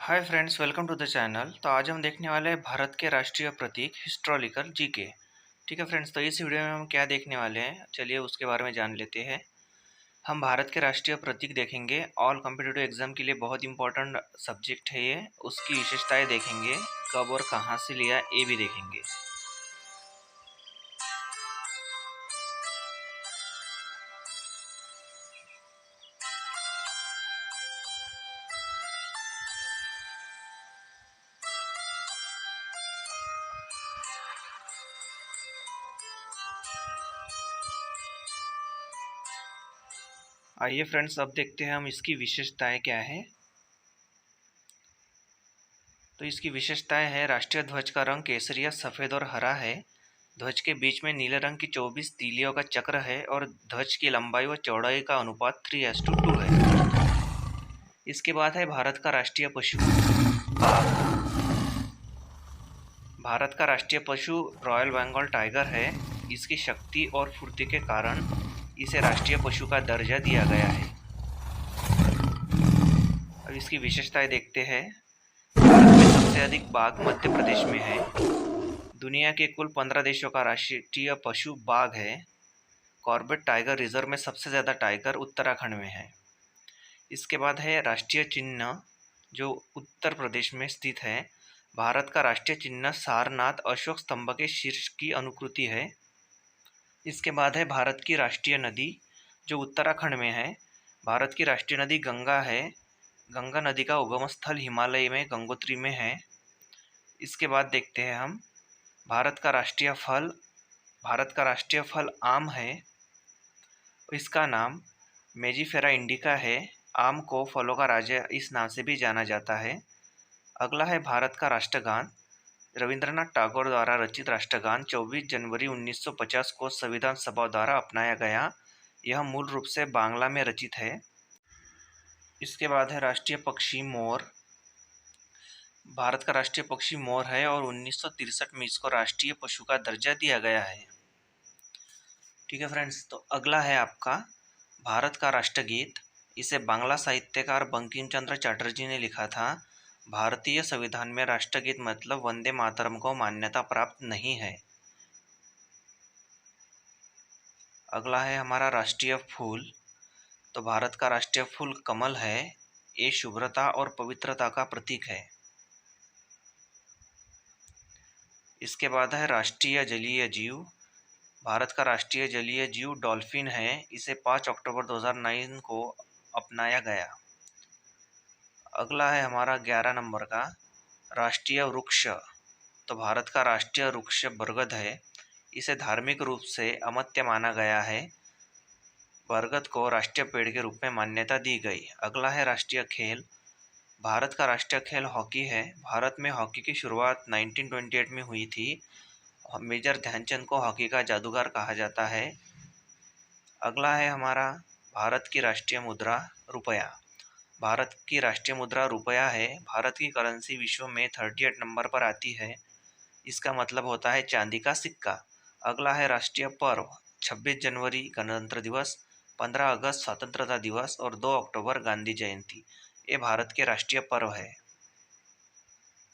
Hi friends, welcome to the channel. तो आज हम देखने वाले हैं भारत के राष्ट्रीय प्रतीक हिस्टोरिकल जीके। ठीक है फ्रेंड्स, तो इस वीडियो में हम क्या देखने वाले हैं, चलिए उसके बारे में जान लेते हैं। हम भारत के राष्ट्रीय प्रतीक देखेंगे। ऑल कॉम्पिटिटिव एग्जाम के लिए बहुत इंपॉर्टेंट सब्जेक्ट है ये। उसकी विशेषताएं देखेंगे, कब और कहाँ से लिया ये भी देखेंगे। आइए फ्रेंड्स, अब देखते हैं हम इसकी विशेषताएं क्या है। तो इसकी विशेषताएं है, राष्ट्रीय ध्वज का रंग केसरिया, सफ़ेद और हरा है। ध्वज के बीच में नीले रंग की 24 तीलियों का चक्र है और ध्वज की लंबाई व चौड़ाई का अनुपात 3:2 है। इसके बाद है भारत का राष्ट्रीय पशु बाघ। भारत का राष्ट्रीय पशु रॉयल बंगाल टाइगर है। इसकी शक्ति और फुर्ती के कारण इसे राष्ट्रीय पशु का दर्जा दिया गया है। अब इसकी विशेषताएं देखते हैं। भारत में सबसे अधिक बाघ मध्य प्रदेश में है। दुनिया के कुल 15 देशों का राष्ट्रीय पशु बाघ है। कॉर्बेट टाइगर रिजर्व में सबसे ज़्यादा टाइगर उत्तराखंड में है। इसके बाद है राष्ट्रीय चिन्ह, जो उत्तर प्रदेश में स्थित है। भारत का राष्ट्रीय चिन्ह सारनाथ अशोक स्तंभ के शीर्ष की अनुकृति है। इसके बाद है भारत की राष्ट्रीय नदी, जो उत्तराखंड में है। भारत की राष्ट्रीय नदी गंगा है। गंगा नदी का उगम स्थल हिमालय में गंगोत्री में है। इसके बाद देखते हैं हम भारत का राष्ट्रीय फल। भारत का राष्ट्रीय फल आम है। इसका नाम मेजिफेरा इंडिका है। आम को फलों का राजा इस नाम से भी जाना जाता है। अगला है भारत का राष्ट्रगान। रविंद्रनाथ टैगोर द्वारा रचित राष्ट्रगान 24 जनवरी 1950 को संविधान सभा द्वारा अपनाया गया। यह मूल रूप से बांग्ला में रचित है। इसके बाद है राष्ट्रीय पक्षी मोर। भारत का राष्ट्रीय पक्षी मोर है और 1963 में इसको राष्ट्रीय पशु का दर्जा दिया गया है। ठीक है फ्रेंड्स, तो अगला है आपका भारत का राष्ट्रगीत। इसे बांग्ला साहित्यकार बंकिम चंद्र चटर्जी ने लिखा था। भारतीय संविधान में राष्ट्रगीत मतलब वंदे मातरम को मान्यता प्राप्त नहीं है। अगला है हमारा राष्ट्रीय फूल। तो भारत का राष्ट्रीय फूल कमल है। ये शुभ्रता और पवित्रता का प्रतीक है। इसके बाद है राष्ट्रीय जलीय जीव। भारत का राष्ट्रीय जलीय जीव डॉल्फिन है। इसे 5 अक्टूबर 2009 को अपनाया गया। अगला है हमारा 11 नंबर का राष्ट्रीय वृक्ष। तो भारत का राष्ट्रीय वृक्ष बरगद है। इसे धार्मिक रूप से अमत्य माना गया है। बरगद को राष्ट्रीय पेड़ के रूप में मान्यता दी गई। अगला है राष्ट्रीय खेल। भारत का राष्ट्रीय खेल हॉकी है। भारत में हॉकी की शुरुआत 1928 में हुई थी। मेजर ध्यानचंद को हॉकी का जादूगर कहा जाता है। अगला है हमारा भारत की राष्ट्रीय मुद्रा रुपया। भारत की राष्ट्रीय मुद्रा रुपया है। भारत की करेंसी विश्व में 38 नंबर पर आती है। इसका मतलब होता है चांदी का सिक्का। अगला है राष्ट्रीय पर्व। 26 जनवरी गणतंत्र दिवस, 15 अगस्त स्वतंत्रता दिवस और 2 अक्टूबर गांधी जयंती। ये भारत के राष्ट्रीय पर्व है।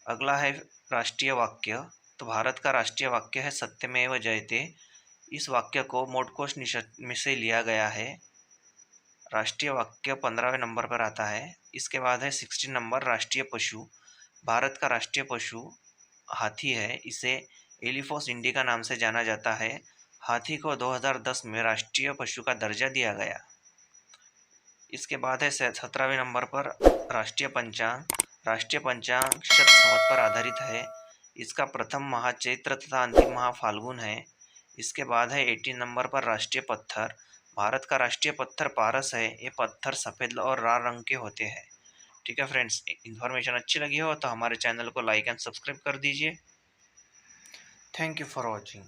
अगला है राष्ट्रीय वाक्य। तो भारत का राष्ट्रीय वाक्य है सत्यमेव जयते। इस वाक्य को मोडकोश में से लिया गया है। राष्ट्रीय वाक्य 15वें नंबर पर आता है। इसके बाद है 16 नंबर राष्ट्रीय पशु। भारत का राष्ट्रीय पशु हाथी है। इसे एलिफोस इंडिका नाम से जाना जाता है। हाथी को 2010 में राष्ट्रीय पशु का दर्जा दिया गया। इसके बाद है 17वें नंबर पर राष्ट्रीय पंचांग। राष्ट्रीय पंचांग शक संवत पर आधारित है। इसका प्रथम माह चैत्र तथा अंतिम माह फाल्गुन है। इसके बाद है 18 नंबर पर राष्ट्रीय पत्थर। भारत का राष्ट्रीय पत्थर पारस है। ये पत्थर सफ़ेद और लाल रंग के होते हैं। ठीक है फ्रेंड्स, इन्फॉर्मेशन अच्छी लगी हो तो हमारे चैनल को लाइक एंड सब्सक्राइब कर दीजिए। Thank you for watching.